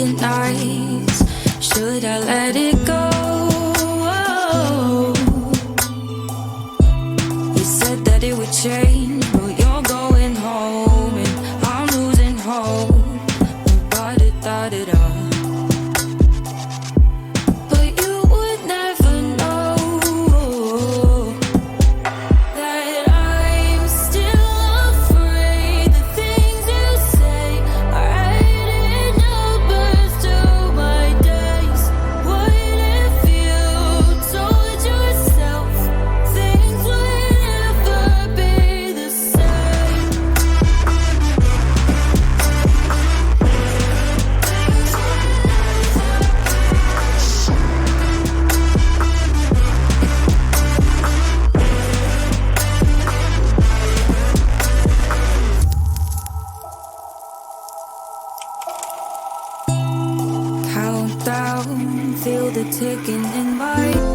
organize. Should I let it go? You said that it would change, but you're going home and I'm losing hope. Nobody thought it all. But you would never know that I'm still afraid. The things you say are adding numbers to my days. What if you told yourself things would never be the same? Countdown, feel the ticking in my